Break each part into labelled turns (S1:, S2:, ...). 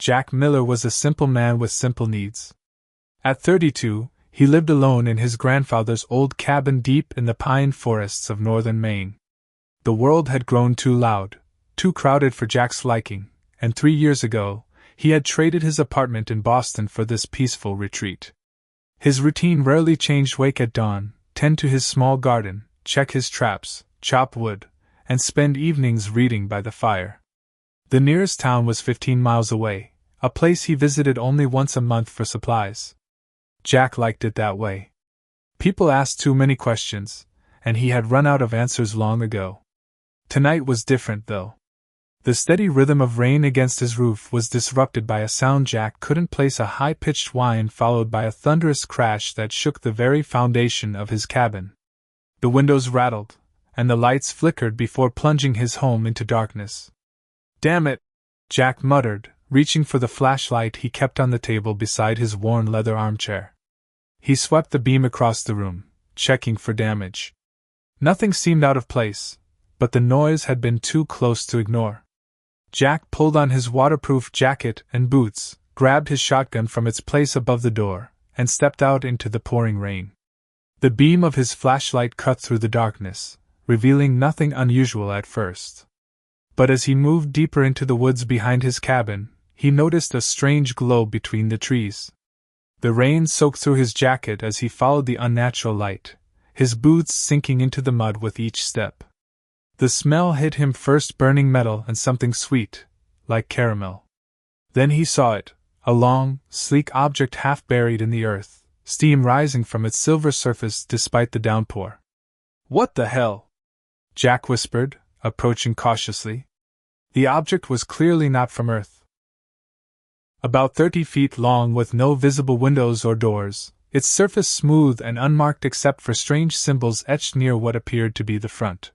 S1: Jack Miller was a simple man with simple needs. At 32, he lived alone in his grandfather's old cabin deep in the pine forests of northern Maine. The world had grown too loud, too crowded for Jack's liking, and 3 years ago, he had traded his apartment in Boston for this peaceful retreat. His routine rarely changed: wake at dawn, tend to his small garden, check his traps, chop wood, and spend evenings reading by the fire. The nearest town was 15 miles away, a place he visited only once a month for supplies. Jack liked it that way. People asked too many questions, and he had run out of answers long ago. Tonight was different, though. The steady rhythm of rain against his roof was disrupted by a sound Jack couldn't place: a high-pitched whine followed by a thunderous crash that shook the very foundation of his cabin. The windows rattled, and the lights flickered before plunging his home into darkness. "Damn it!" Jack muttered, reaching for the flashlight he kept on the table beside his worn leather armchair. He swept the beam across the room, checking for damage. Nothing seemed out of place, but the noise had been too close to ignore. Jack pulled on his waterproof jacket and boots, grabbed his shotgun from its place above the door, and stepped out into the pouring rain. The beam of his flashlight cut through the darkness, revealing nothing unusual at first. But as he moved deeper into the woods behind his cabin, he noticed a strange glow between the trees. The rain soaked through his jacket as he followed the unnatural light, his boots sinking into the mud with each step. The smell hit him first: burning metal and something sweet, like caramel. Then he saw it, a long, sleek object half buried in the earth, steam rising from its silver surface despite the downpour. "What the hell?" Jack whispered, approaching cautiously. The object was clearly not from Earth. About 30 feet long, with no visible windows or doors, its surface smooth and unmarked except for strange symbols etched near what appeared to be the front.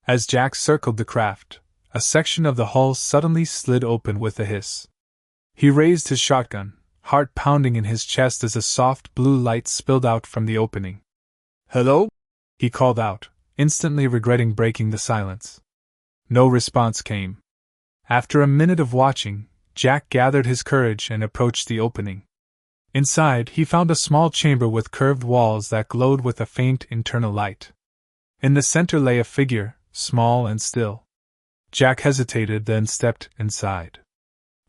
S1: As Jack circled the craft, a section of the hull suddenly slid open with a hiss. He raised his shotgun, heart pounding in his chest as a soft blue light spilled out from the opening. "Hello?" he called out, instantly regretting breaking the silence. No response came. After a minute of watching, Jack gathered his courage and approached the opening. Inside, he found a small chamber with curved walls that glowed with a faint internal light. In the center lay a figure, small and still. Jack hesitated, then stepped inside.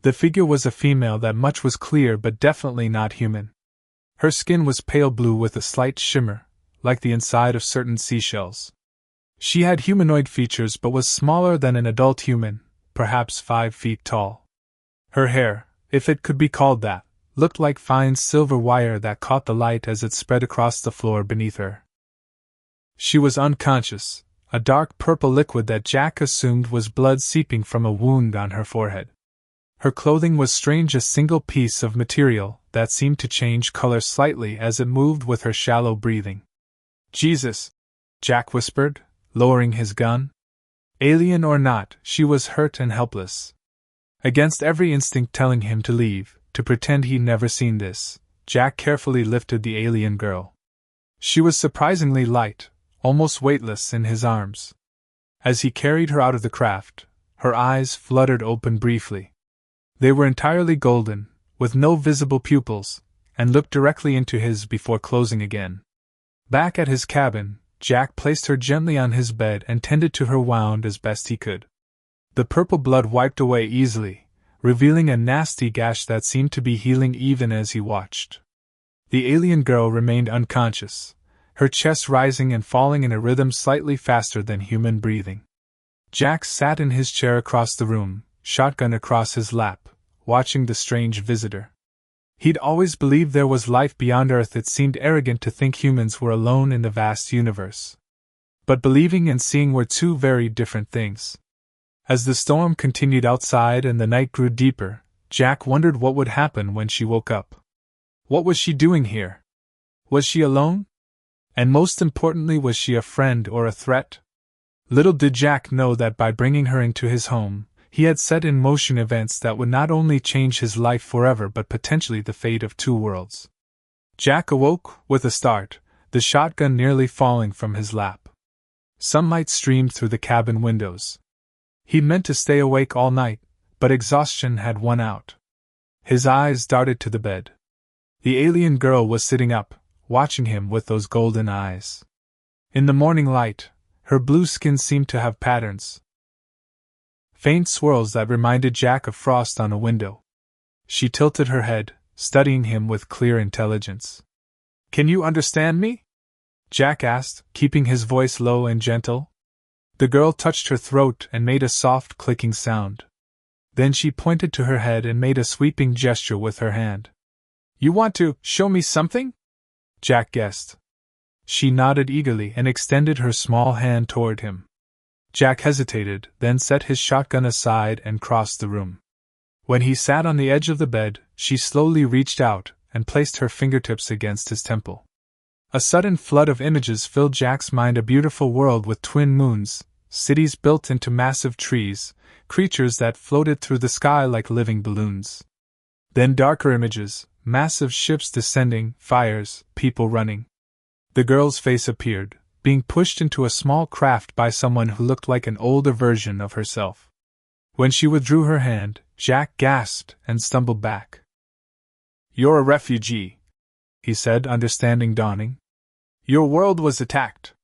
S1: The figure was a female. That much was clear, but definitely not human. Her skin was pale blue with a slight shimmer, like the inside of certain seashells. She had humanoid features but was smaller than an adult human, perhaps 5 feet tall. Her hair, if it could be called that, looked like fine silver wire that caught the light as it spread across the floor beneath her. She was unconscious, a dark purple liquid that Jack assumed was blood seeping from a wound on her forehead. Her clothing was strange, a single piece of material that seemed to change color slightly as it moved with her shallow breathing. "Jesus," Jack whispered, lowering his gun. Alien or not, she was hurt and helpless. Against every instinct telling him to leave, to pretend he'd never seen this, Jack carefully lifted the alien girl. She was surprisingly light, almost weightless in his arms. As he carried her out of the craft, her eyes fluttered open briefly. They were entirely golden, with no visible pupils, and looked directly into his before closing again. Back at his cabin, Jack placed her gently on his bed and tended to her wound as best he could. The purple blood wiped away easily, revealing a nasty gash that seemed to be healing even as he watched. The alien girl remained unconscious, her chest rising and falling in a rhythm slightly faster than human breathing. Jack sat in his chair across the room, shotgun across his lap, watching the strange visitor. He'd always believed there was life beyond Earth. It seemed arrogant to think humans were alone in the vast universe. But believing and seeing were two very different things. As the storm continued outside and the night grew deeper, Jack wondered what would happen when she woke up. What was she doing here? Was she alone? And most importantly, was she a friend or a threat? Little did Jack know that by bringing her into his home, he had set in motion events that would not only change his life forever but potentially the fate of 2 worlds. Jack awoke with a start, the shotgun nearly falling from his lap. Sunlight streamed through the cabin windows. He'd meant to stay awake all night, but exhaustion had won out. His eyes darted to the bed. The alien girl was sitting up, watching him with those golden eyes. In the morning light, her blue skin seemed to have patterns. Faint swirls that reminded Jack of frost on a window. She tilted her head, studying him with clear intelligence. "Can you understand me?" Jack asked, keeping his voice low and gentle. The girl touched her throat and made a soft clicking sound. Then she pointed to her head and made a sweeping gesture with her hand. "You want to show me something?" Jack guessed. She nodded eagerly and extended her small hand toward him. Jack hesitated, then set his shotgun aside and crossed the room. When he sat on the edge of the bed, she slowly reached out and placed her fingertips against his temple. A sudden flood of images filled Jack's mind, a beautiful world with twin moons, cities built into massive trees, creatures that floated through the sky like living balloons. Then darker images, massive ships descending, fires, people running. The girl's face appeared, being pushed into a small craft by someone who looked like an older version of herself. When she withdrew her hand, Jack gasped and stumbled back. "You're a refugee," he said, understanding dawning. "Your world was attacked."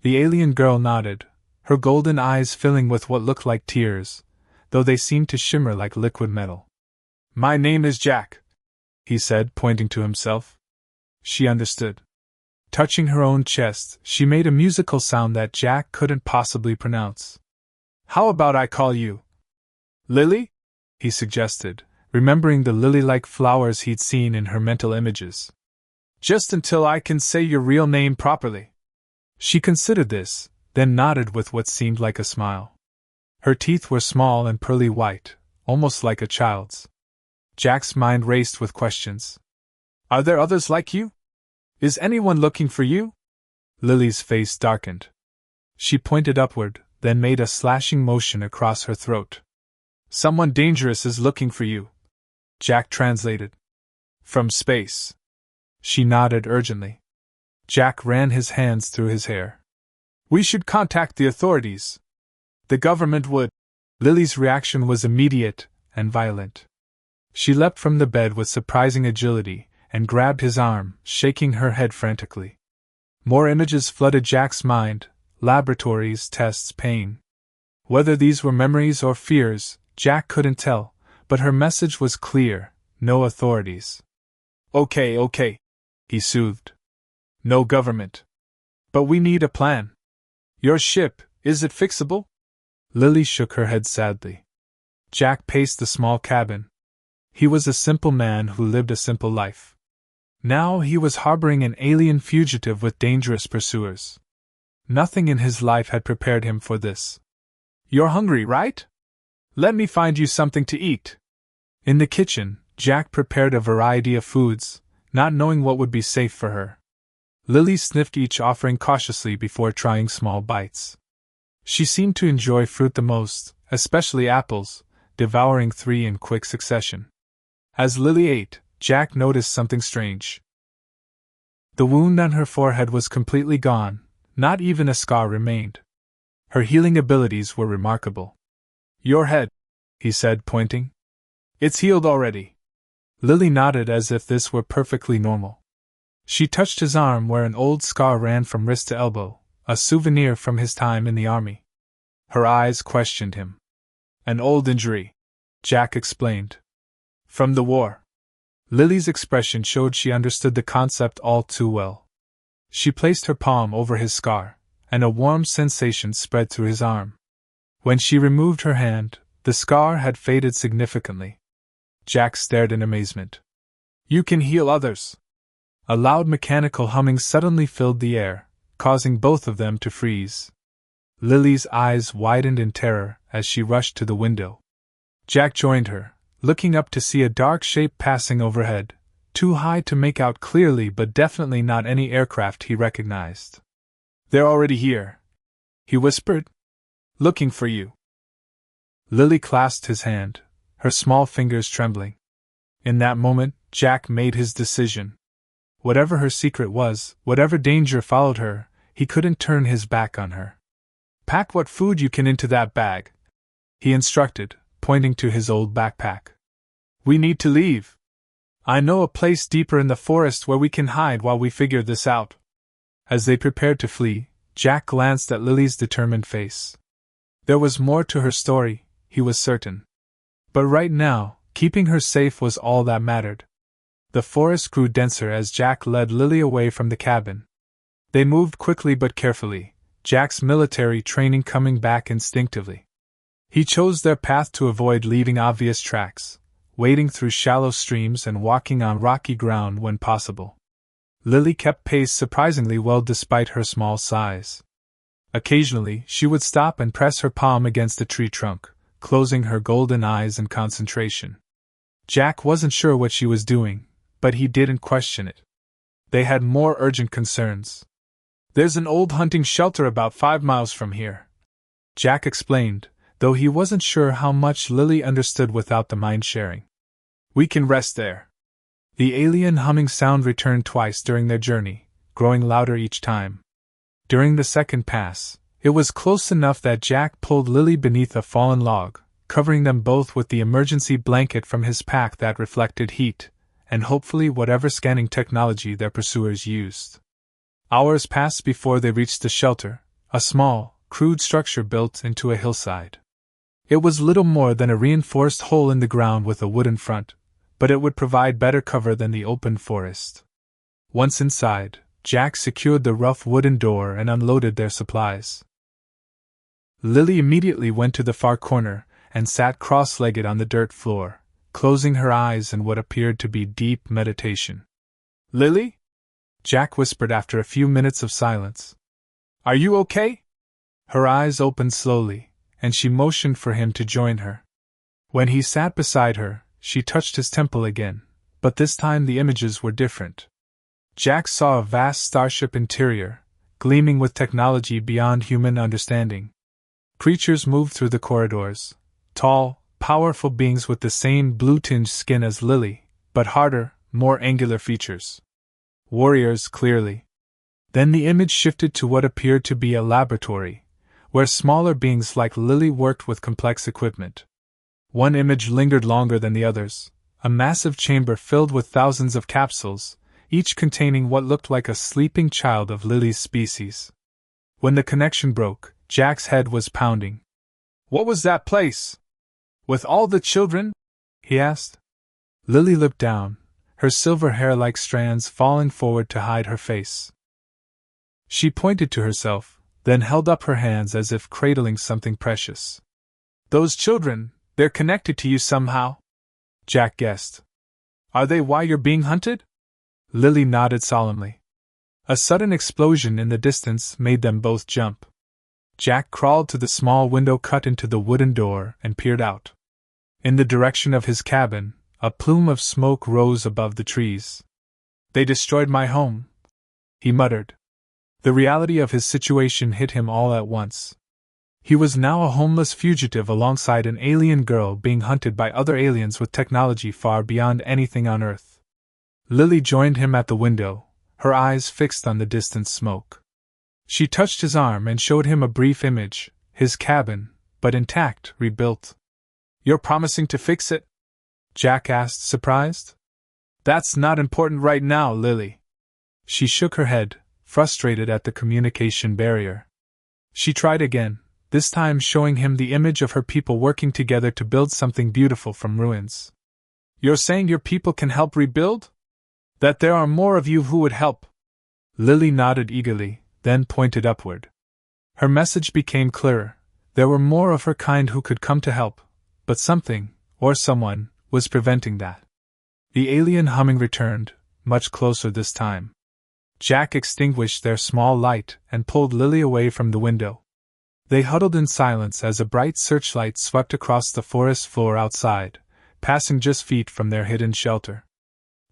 S1: The alien girl nodded, her golden eyes filling with what looked like tears, though they seemed to shimmer like liquid metal. "My name is Jack," he said, pointing to himself. She understood. Touching her own chest, she made a musical sound that Jack couldn't possibly pronounce. "How about I call you Lily?" he suggested, remembering the lily-like flowers he'd seen in her mental images. "Just until I can say your real name properly." She considered this, then nodded with what seemed like a smile. Her teeth were small and pearly white, almost like a child's. Jack's mind raced with questions. "Are there others like you? Is anyone looking for you?" Lily's face darkened. She pointed upward, then made a slashing motion across her throat. "Someone dangerous is looking for you," Jack translated. "From space." She nodded urgently. Jack ran his hands through his hair. "We should contact the authorities. The government would." Lily's reaction was immediate and violent. She leapt from the bed with surprising agility and grabbed his arm, shaking her head frantically. More images flooded Jack's mind: laboratories, tests, pain. Whether these were memories or fears, Jack couldn't tell, but her message was clear: no authorities. Okay, he soothed. "No government. But we need a plan. Your ship, is it fixable?" Lily shook her head sadly. Jack paced the small cabin. He was a simple man who lived a simple life. Now he was harboring an alien fugitive with dangerous pursuers. Nothing in his life had prepared him for this. "You're hungry, right? Let me find you something to eat." In the kitchen, Jack prepared a variety of foods, not knowing what would be safe for her. Lily sniffed each offering cautiously before trying small bites. She seemed to enjoy fruit the most, especially apples, devouring 3 in quick succession. As Lily ate, Jack noticed something strange. The wound on her forehead was completely gone, not even a scar remained. Her healing abilities were remarkable. "Your head," he said, pointing. "It's healed already." Lily nodded as if this were perfectly normal. She touched his arm where an old scar ran from wrist to elbow, a souvenir from his time in the army. Her eyes questioned him. "An old injury," Jack explained. "From the war." Lily's expression showed she understood the concept all too well. She placed her palm over his scar, and a warm sensation spread through his arm. When she removed her hand, the scar had faded significantly. Jack stared in amazement. "You can heal others." A loud mechanical humming suddenly filled the air, causing both of them to freeze. Lily's eyes widened in terror as she rushed to the window. Jack joined her, looking up to see a dark shape passing overhead, too high to make out clearly but definitely not any aircraft he recognized. "They're already here," he whispered. "Looking for you." Lily clasped his hand, her small fingers trembling. In that moment, Jack made his decision. Whatever her secret was, whatever danger followed her, he couldn't turn his back on her. "Pack what food you can into that bag," he instructed, pointing to his old backpack. We need to leave. I know a place deeper in the forest where we can hide while we figure this out. As they prepared to flee, Jack glanced at Lily's determined face. There was more to her story, he was certain. But right now, keeping her safe was all that mattered. The forest grew denser as Jack led Lily away from the cabin. They moved quickly but carefully, Jack's military training coming back instinctively. He chose their path to avoid leaving obvious tracks, wading through shallow streams and walking on rocky ground when possible. Lily kept pace surprisingly well despite her small size. Occasionally, she would stop and press her palm against a tree trunk, closing her golden eyes in concentration. Jack wasn't sure what she was doing, but he didn't question it. They had more urgent concerns. There's an old hunting shelter about 5 miles from here, Jack explained, though he wasn't sure how much Lily understood without the mind-sharing. We can rest there. The alien humming sound returned twice during their journey, growing louder each time. During the second pass, it was close enough that Jack pulled Lily beneath a fallen log, covering them both with the emergency blanket from his pack that reflected heat, and hopefully whatever scanning technology their pursuers used. Hours passed before they reached the shelter, a small, crude structure built into a hillside. It was little more than a reinforced hole in the ground with a wooden front, but it would provide better cover than the open forest. Once inside, Jack secured the rough wooden door and unloaded their supplies. Lily immediately went to the far corner and sat cross-legged on the dirt floor, closing her eyes in what appeared to be deep meditation. "Lily?" Jack whispered after a few minutes of silence. "Are you okay?" Her eyes opened slowly, and she motioned for him to join her. When he sat beside her, she touched his temple again, but this time the images were different. Jack saw a vast starship interior, gleaming with technology beyond human understanding. Creatures moved through the corridors, tall, powerful beings with the same blue-tinged skin as Lily, but harder, more angular features. Warriors, clearly. Then the image shifted to what appeared to be a laboratory, where smaller beings like Lily worked with complex equipment. One image lingered longer than the others, a massive chamber filled with thousands of capsules, each containing what looked like a sleeping child of Lily's species. When the connection broke, Jack's head was pounding. "What was that place? With all the children?" he asked. Lily looked down, her silver hair like strands falling forward to hide her face. She pointed to herself, then held up her hands as if cradling something precious. "Those children, they're connected to you somehow?" Jack guessed. "Are they why you're being hunted?" Lily nodded solemnly. A sudden explosion in the distance made them both jump. Jack crawled to the small window cut into the wooden door and peered out. In the direction of his cabin, a plume of smoke rose above the trees. "They destroyed my home," he muttered. The reality of his situation hit him all at once. He was now a homeless fugitive alongside an alien girl being hunted by other aliens with technology far beyond anything on Earth. Lily joined him at the window, her eyes fixed on the distant smoke. She touched his arm and showed him a brief image, his cabin, but intact, rebuilt. "You're promising to fix it?" Jack asked, surprised. "That's not important right now, Lily." She shook her head, frustrated at the communication barrier. She tried again, this time showing him the image of her people working together to build something beautiful from ruins. "You're saying your people can help rebuild? That there are more of you who would help?" Lily nodded eagerly, then pointed upward. Her message became clearer. There were more of her kind who could come to help, but something, or someone, was preventing that. The alien humming returned, much closer this time. Jack extinguished their small light and pulled Lily away from the window. They huddled in silence as a bright searchlight swept across the forest floor outside, passing just feet from their hidden shelter.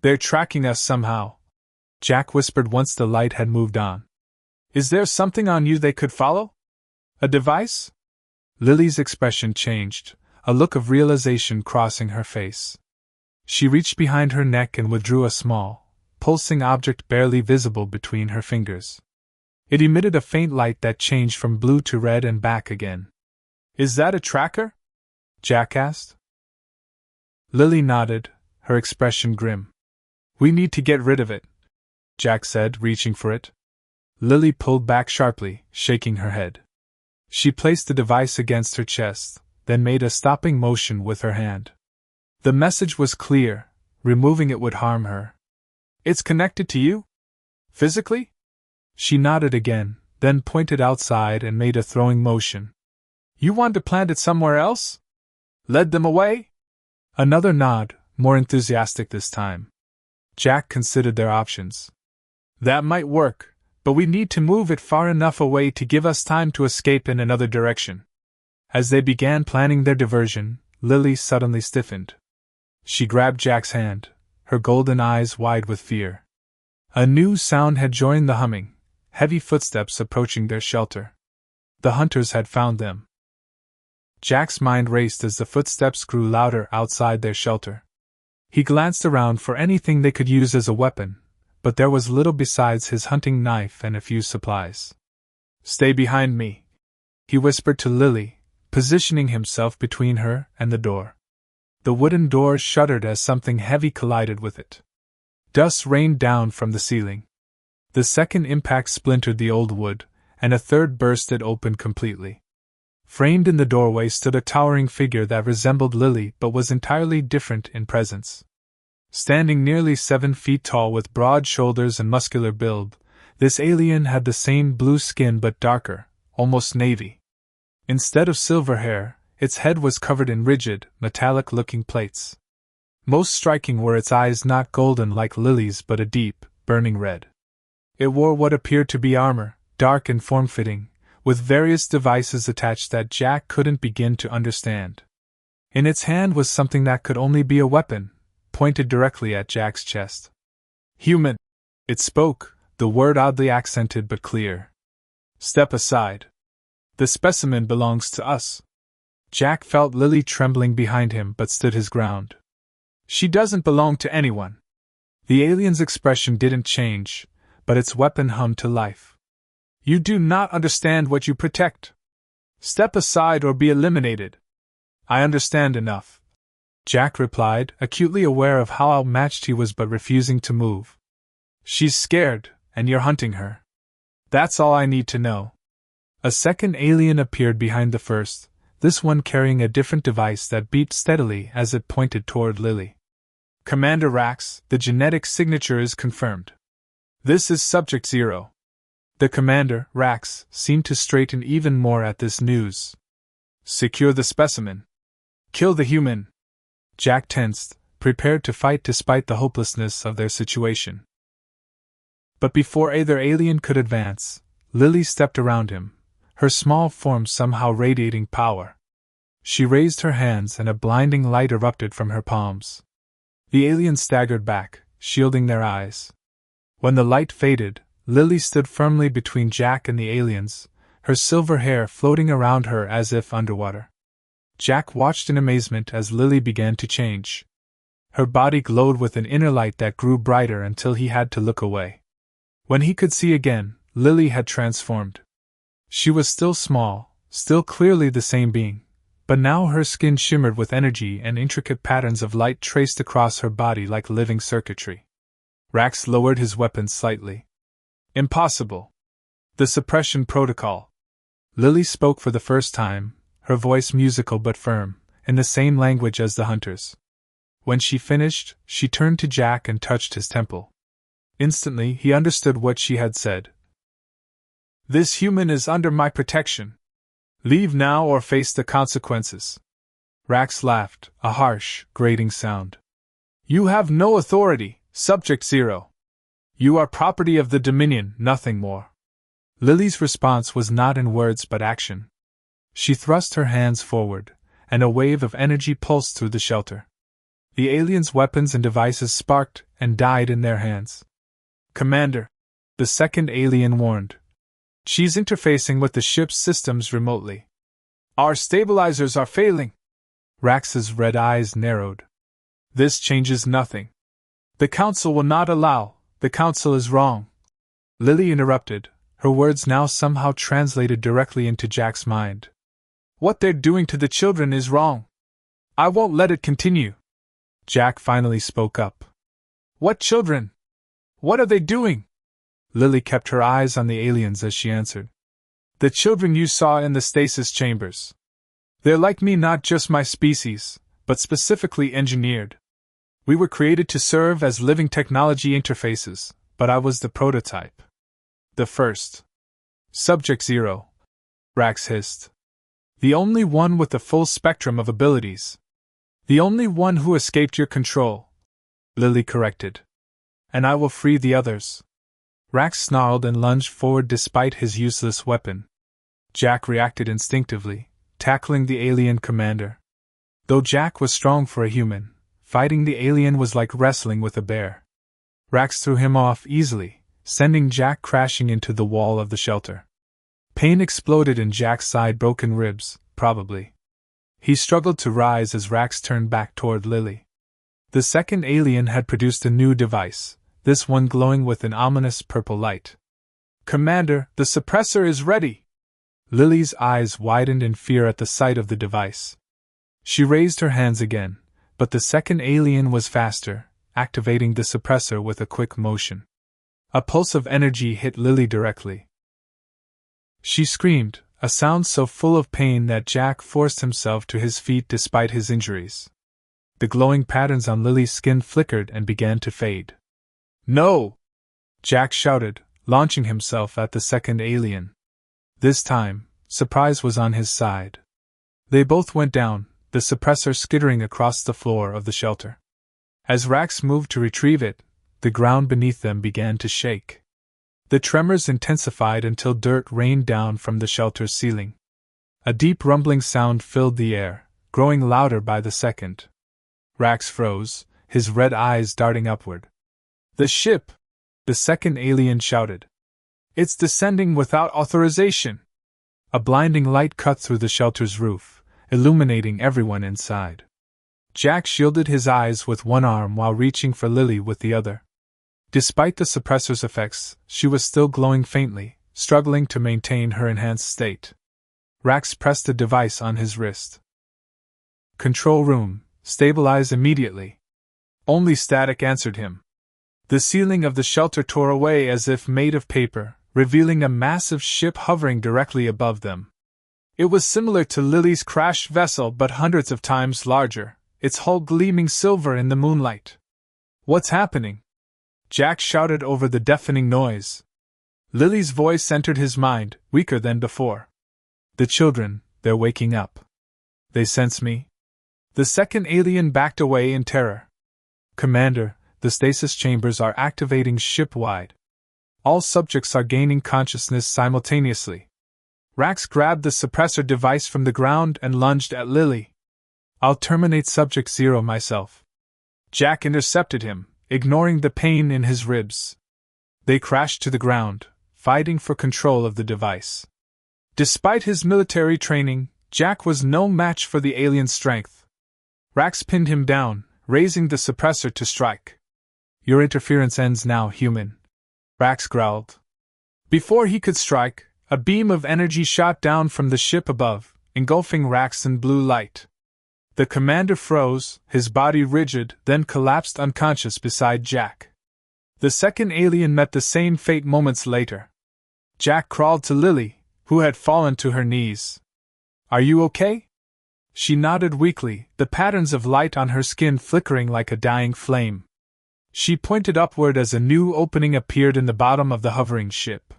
S1: "They're tracking us somehow," Jack whispered once the light had moved on. "Is there something on you they could follow? A device?" Lily's expression changed, a look of realization crossing her face. She reached behind her neck and withdrew a small, pulsing object barely visible between her fingers. It emitted a faint light that changed from blue to red and back again. "Is that a tracker?" Jack asked. Lily nodded, her expression grim. We need to get rid of it, Jack said, reaching for it. Lily pulled back sharply, shaking her head. She placed the device against her chest, then made a stopping motion with her hand. The message was clear: removing it would harm her. It's connected to you? Physically? She nodded again, then pointed outside and made a throwing motion. You want to plant it somewhere else? Lead them away? Another nod, more enthusiastic this time. Jack considered their options. That might work, but we need to move it far enough away to give us time to escape in another direction. As they began planning their diversion, Lily suddenly stiffened. She grabbed Jack's hand, her golden eyes wide with fear. A new sound had joined the humming, heavy footsteps approaching their shelter. The hunters had found them. Jack's mind raced as the footsteps grew louder outside their shelter. He glanced around for anything they could use as a weapon, but there was little besides his hunting knife and a few supplies. Stay behind me, he whispered to Lily, positioning himself between her and the door. The wooden door shuddered as something heavy collided with it. Dust rained down from the ceiling. The second impact splintered the old wood, and a third burst it open completely. Framed in the doorway stood a towering figure that resembled Lily but was entirely different in presence. Standing nearly 7 feet tall with broad shoulders and muscular build, this alien had the same blue skin but darker, almost navy. Instead of silver hair, its head was covered in rigid, metallic-looking plates. Most striking were its eyes, not golden like Lily's but a deep, burning red. It wore what appeared to be armor, dark and form-fitting, with various devices attached that Jack couldn't begin to understand. In its hand was something that could only be a weapon, pointed directly at Jack's chest. Human! It spoke, the word oddly accented but clear. Step aside. The specimen belongs to us. Jack felt Lily trembling behind him but stood his ground. She doesn't belong to anyone. The alien's expression didn't change, but its weapon hummed to life. You do not understand what you protect. Step aside or be eliminated. I understand enough, Jack replied, acutely aware of how outmatched he was but refusing to move. She's scared, and you're hunting her. That's all I need to know. A second alien appeared behind the first, this one carrying a different device that beeped steadily as it pointed toward Lily. Commander Rax, the genetic signature is confirmed. This is Subject Zero. The commander, Rax, seemed to straighten even more at this news. Secure the specimen. Kill the human. Jack tensed, prepared to fight despite the hopelessness of their situation. But before either alien could advance, Lily stepped around him, her small form somehow radiating power. She raised her hands and a blinding light erupted from her palms. The aliens staggered back, shielding their eyes. When the light faded, Lily stood firmly between Jack and the aliens, her silver hair floating around her as if underwater. Jack watched in amazement as Lily began to change. Her body glowed with an inner light that grew brighter until he had to look away. When he could see again, Lily had transformed. She was still small, still clearly the same being, but now her skin shimmered with energy and intricate patterns of light traced across her body like living circuitry. Rax lowered his weapon slightly. Impossible. The suppression protocol. Lily spoke for the first time, her voice musical but firm, in the same language as the hunters. When she finished, she turned to Jack and touched his temple. Instantly, he understood what she had said. This human is under my protection. Leave now or face the consequences. Rax laughed, a harsh, grating sound. You have no authority, Subject Zero. You are property of the Dominion, nothing more. Lily's response was not in words but action. She thrust her hands forward, and a wave of energy pulsed through the shelter. The aliens' weapons and devices sparked and died in their hands. Commander, the second alien warned. She's interfacing with the ship's systems remotely. Our stabilizers are failing. Rax's red eyes narrowed. This changes nothing. The Council will not allow. The Council is wrong. Lily interrupted, her words now somehow translated directly into Jack's mind. What they're doing to the children is wrong. I won't let it continue. Jack finally spoke up. What children? What are they doing? Lily kept her eyes on the aliens as she answered. The children you saw in the stasis chambers. They're like me, not just my species, but specifically engineered. We were created to serve as living technology interfaces, but I was the prototype. The first. Subject 0. Rax hissed. The only one with the full spectrum of abilities. The only one who escaped your control, Lily corrected. And I will free the others. Rax snarled and lunged forward despite his useless weapon. Jack reacted instinctively, tackling the alien commander. Though Jack was strong for a human, fighting the alien was like wrestling with a bear. Rax threw him off easily, sending Jack crashing into the wall of the shelter. Pain exploded in Jack's side, broken ribs, probably. He struggled to rise as Rax turned back toward Lily. The second alien had produced a new device, this one glowing with an ominous purple light. Commander, the suppressor is ready! Lily's eyes widened in fear at the sight of the device. She raised her hands again, but the second alien was faster, activating the suppressor with a quick motion. A pulse of energy hit Lily directly. She screamed, a sound so full of pain that Jack forced himself to his feet despite his injuries. The glowing patterns on Lily's skin flickered and began to fade. No! Jack shouted, launching himself at the second alien. This time, surprise was on his side. They both went down, the suppressor skittering across the floor of the shelter. As Rax moved to retrieve it, the ground beneath them began to shake. The tremors intensified until dirt rained down from the shelter's ceiling. A deep rumbling sound filled the air, growing louder by the second. Rax froze, his red eyes darting upward. The ship! The second alien shouted. It's descending without authorization! A blinding light cut through the shelter's roof, illuminating everyone inside. Jack shielded his eyes with one arm while reaching for Lily with the other. Despite the suppressor's effects, she was still glowing faintly, struggling to maintain her enhanced state. Rax pressed the device on his wrist. Control room, stabilize immediately. Only static answered him. The ceiling of the shelter tore away as if made of paper, revealing a massive ship hovering directly above them. It was similar to Lily's crashed vessel but hundreds of times larger, its hull gleaming silver in the moonlight. What's happening? Jack shouted over the deafening noise. Lily's voice entered his mind, weaker than before. The children, they're waking up. They sense me. The second alien backed away in terror. Commander, the stasis chambers are activating ship-wide. All subjects are gaining consciousness simultaneously. Rax grabbed the suppressor device from the ground and lunged at Lily. I'll terminate Subject 0 myself. Jack intercepted him, ignoring the pain in his ribs. They crashed to the ground, fighting for control of the device. Despite his military training, Jack was no match for the alien's strength. Rax pinned him down, raising the suppressor to strike. Your interference ends now, human, Rax growled. Before he could strike, a beam of energy shot down from the ship above, engulfing Rax in blue light. The commander froze, his body rigid, then collapsed unconscious beside Jack. The second alien met the same fate moments later. Jack crawled to Lily, who had fallen to her knees. Are you okay? She nodded weakly, the patterns of light on her skin flickering like a dying flame. She pointed upward as a new opening appeared in the bottom of the hovering ship.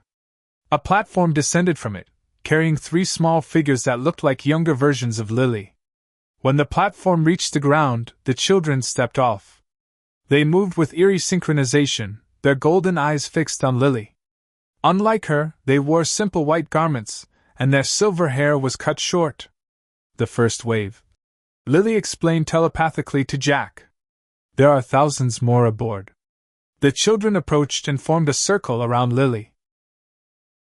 S1: A platform descended from it, carrying 3 small figures that looked like younger versions of Lily. When the platform reached the ground, the children stepped off. They moved with eerie synchronization, their golden eyes fixed on Lily. Unlike her, they wore simple white garments, and their silver hair was cut short. The first wave. Lily explained telepathically to Jack. There are thousands more aboard. The children approached and formed a circle around Lily.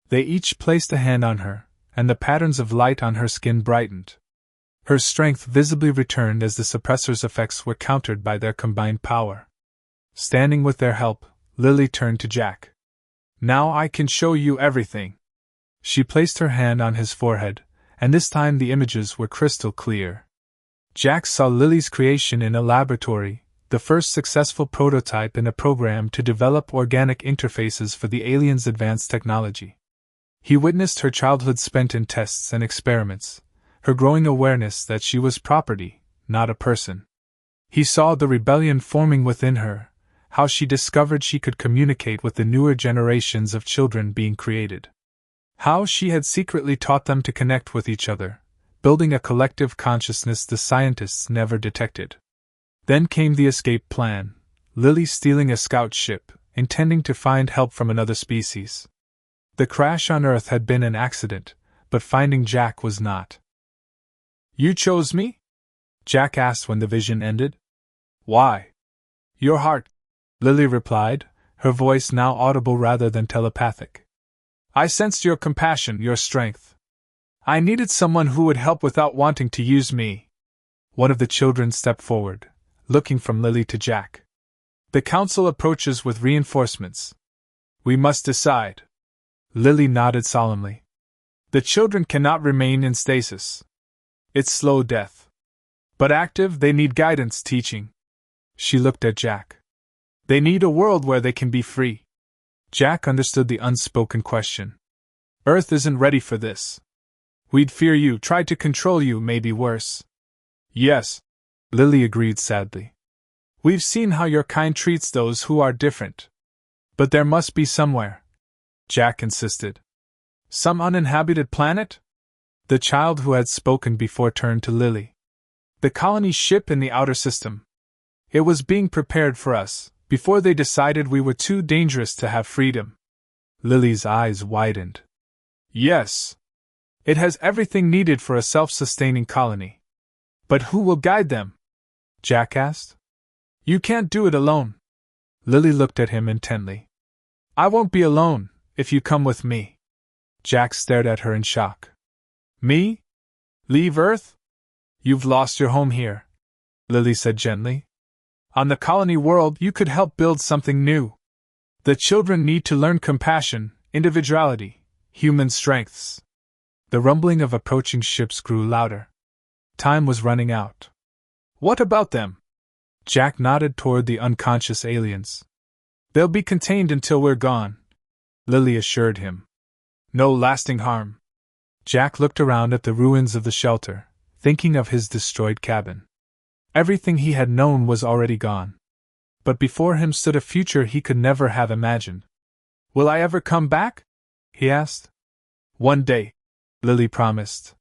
S1: They each placed a hand on her, and the patterns of light on her skin brightened. Her strength visibly returned as the suppressor's effects were countered by their combined power. Standing with their help, Lily turned to Jack. Now I can show you everything. She placed her hand on his forehead, and this time the images were crystal clear. Jack saw Lily's creation in a laboratory, the first successful prototype in a program to develop organic interfaces for the aliens' advanced technology. He witnessed her childhood spent in tests and experiments, her growing awareness that she was property, not a person. He saw the rebellion forming within her, how she discovered she could communicate with the newer generations of children being created. How she had secretly taught them to connect with each other, building a collective consciousness the scientists never detected. Then came the escape plan, Lily stealing a scout ship, intending to find help from another species. The crash on Earth had been an accident, but finding Jack was not. "You chose me?" Jack asked when the vision ended. "Why?" "Your heart," Lily replied, her voice now audible rather than telepathic. "I sensed your compassion, your strength. I needed someone who would help without wanting to use me." One of the children stepped forward, looking from Lily to Jack. "The council approaches with reinforcements. We must decide." Lily nodded solemnly. "The children cannot remain in stasis. It's slow death. But active, they need guidance, teaching." She looked at Jack. "They need a world where they can be free." Jack understood the unspoken question. "Earth isn't ready for this. We'd fear you, try to control you, maybe worse." "Yes," Lily agreed sadly. "We've seen how your kind treats those who are different. But there must be somewhere," Jack insisted. "Some uninhabited planet?" The child who had spoken before turned to Lily. "The colony ship in the outer system. It was being prepared for us, before they decided we were too dangerous to have freedom." Lily's eyes widened. "Yes. It has everything needed for a self-sustaining colony. But who will guide them?" Jack asked. "You can't do it alone." Lily looked at him intently. "I won't be alone, if you come with me." Jack stared at her in shock. "Me? Leave Earth? You've lost your home here," Lily said gently. "On the colony world, you could help build something new. The children need to learn compassion, individuality, human strengths." The rumbling of approaching ships grew louder. Time was running out. "What about them?" Jack nodded toward the unconscious aliens. "They'll be contained until we're gone," Lily assured him. "No lasting harm." Jack looked around at the ruins of the shelter, thinking of his destroyed cabin. Everything he had known was already gone. But before him stood a future he could never have imagined. "Will I ever come back?" he asked. "One day," Lily promised.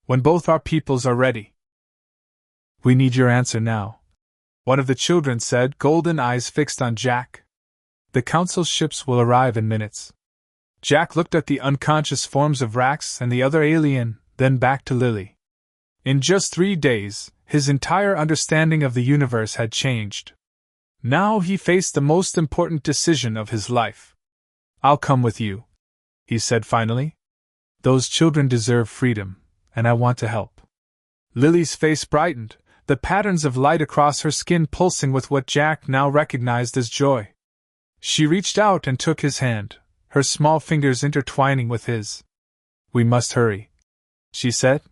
S1: "When both our peoples are ready." "We need your answer now," one of the children said, golden eyes fixed on Jack. "The council ships will arrive in minutes." Jack looked at the unconscious forms of Rax and the other alien, then back to Lily. In just 3 days, his entire understanding of the universe had changed. Now he faced the most important decision of his life. "I'll come with you," he said finally. "Those children deserve freedom, and I want to help." Lily's face brightened, the patterns of light across her skin pulsing with what Jack now recognized as joy. She reached out and took his hand, her small fingers intertwining with his. "We must hurry," she said.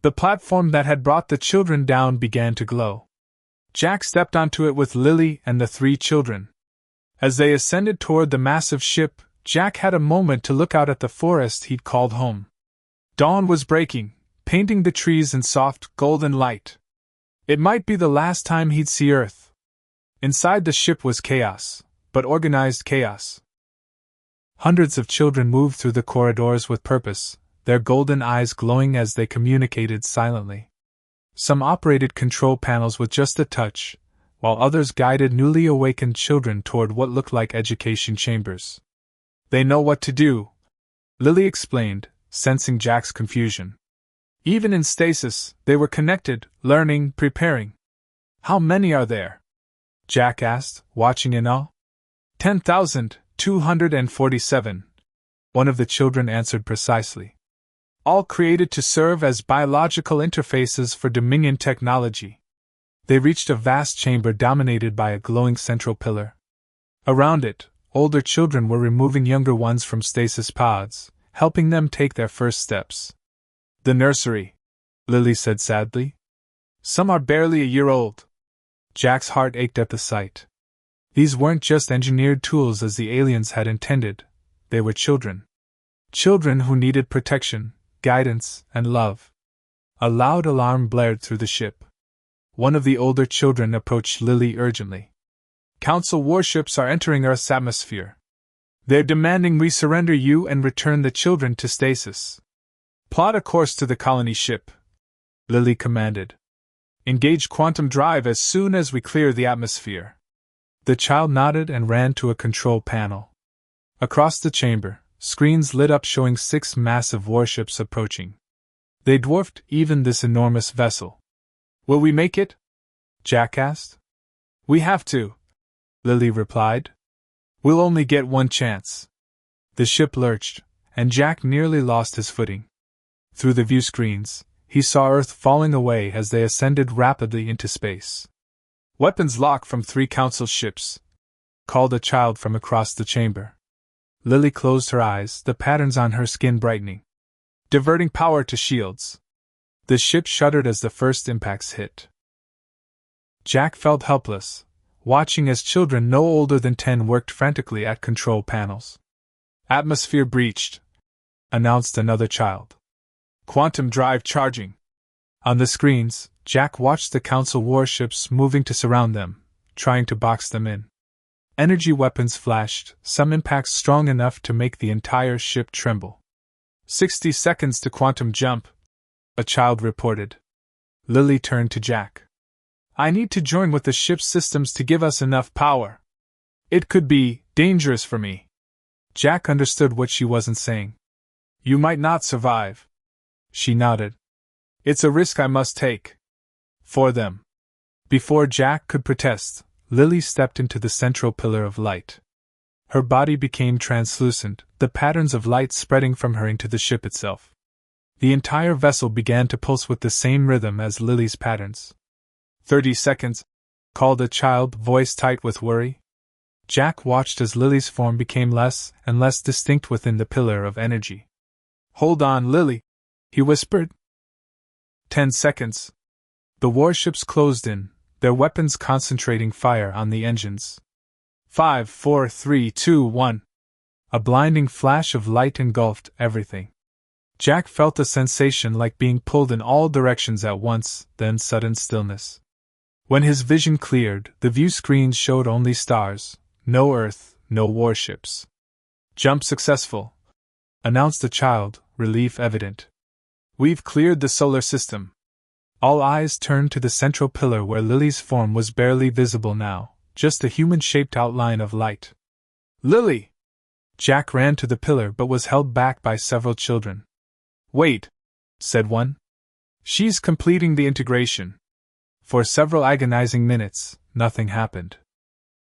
S1: The platform that had brought the children down began to glow. Jack stepped onto it with Lily and the 3 children. As they ascended toward the massive ship, Jack had a moment to look out at the forest he'd called home. Dawn was breaking, painting the trees in soft, golden light. It might be the last time he'd see Earth. Inside the ship was chaos, but organized chaos. Hundreds of children moved through the corridors with purpose, their golden eyes glowing as they communicated silently. Some operated control panels with just a touch, while others guided newly awakened children toward what looked like education chambers. "They know what to do," Lily explained, sensing Jack's confusion. "Even in stasis, they were connected, learning, preparing." "How many are there?" Jack asked, watching in awe. 10,247, one of the children answered precisely. "All created to serve as biological interfaces for Dominion technology." They reached a vast chamber dominated by a glowing central pillar. Around it, older children were removing younger ones from stasis pods, helping them take their first steps. "The nursery," Lily said sadly. Some are barely a year old. Jack's heart ached at the sight. These weren't just engineered tools as the aliens had intended, they were children. Children who needed protection, guidance, and love. A loud alarm blared through the ship. One of the older children approached Lily urgently. Council warships are entering Earth's atmosphere. They're demanding we surrender you and return the children to stasis. Plot a course to the colony ship, Lily commanded. Engage quantum drive as soon as we clear the atmosphere. The child nodded and ran to a control panel. Across the chamber, screens lit up showing 6 massive warships approaching. They dwarfed even this enormous vessel. Will we make it? Jack asked. We have to, Lily replied. We'll only get one chance. The ship lurched, and Jack nearly lost his footing. Through the view screens, he saw Earth falling away as they ascended rapidly into space. Weapons lock from 3 Council ships, called a child from across the chamber. Lily closed her eyes, the patterns on her skin brightening. Diverting power to shields. The ship shuddered as the first impacts hit. Jack felt helpless, watching as children no older than 10 worked frantically at control panels. Atmosphere breached, announced another child. Quantum drive charging. On the screens, Jack watched the Council warships moving to surround them, trying to box them in. Energy weapons flashed, some impacts strong enough to make the entire ship tremble. 60 seconds to quantum jump, a child reported. Lily turned to Jack. I need to join with the ship's systems to give us enough power. It could be dangerous for me. Jack understood what she wasn't saying. You might not survive. She nodded. It's a risk I must take. For them. Before Jack could protest, Lily stepped into the central pillar of light. Her body became translucent, the patterns of light spreading from her into the ship itself. The entire vessel began to pulse with the same rhythm as Lily's patterns. 30 seconds, called a child, voice tight with worry. Jack watched as Lily's form became less and less distinct within the pillar of energy. Hold on, Lily, he whispered. 10 seconds. The warships closed in, their weapons concentrating fire on the engines. 5, 4, 3, 2, 1. A blinding flash of light engulfed everything. Jack felt a sensation like being pulled in all directions at once, then sudden stillness. When his vision cleared, the view screens showed only stars, no Earth, no warships. Jump successful, announced the child, relief evident. We've cleared the solar system. All eyes turned to the central pillar where Lily's form was barely visible now, just a human-shaped outline of light. Lily! Jack ran to the pillar but was held back by several children. Wait, said one. She's completing the integration. For several agonizing minutes, nothing happened.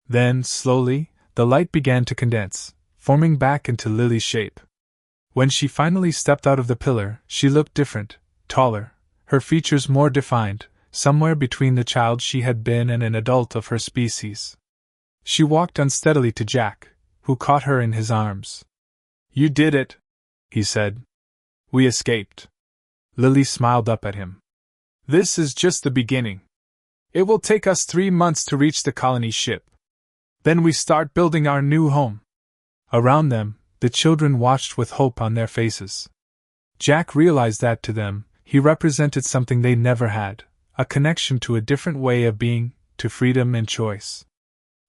S1: Then, slowly, the light began to condense, forming back into Lily's shape. When she finally stepped out of the pillar, she looked different, taller, her features more defined, somewhere between the child she had been and an adult of her species. She walked unsteadily to Jack, who caught her in his arms. You did it, he said. We escaped. Lily smiled up at him. This is just the beginning. It will take us 3 months to reach the colony ship. Then we start building our new home. Around them, the children watched with hope on their faces. Jack realized that to them, he represented something they never had, a connection to a different way of being, to freedom and choice.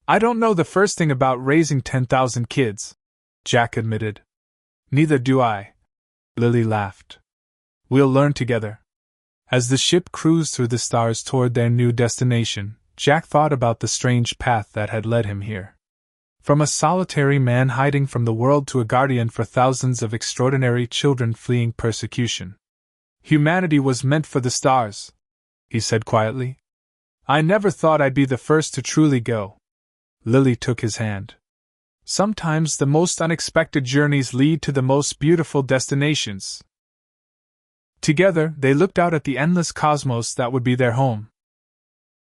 S1: I don't know the first thing about raising 10,000 kids, Jack admitted. Neither do I. Lily laughed. We'll learn together. As the ship cruised through the stars toward their new destination, Jack thought about the strange path that had led him here. From a solitary man hiding from the world to a guardian for thousands of extraordinary children fleeing persecution. Humanity was meant for the stars, he said quietly. I never thought I'd be the first to truly go. Lily took his hand. Sometimes the most unexpected journeys lead to the most beautiful destinations. Together, they looked out at the endless cosmos that would be their home.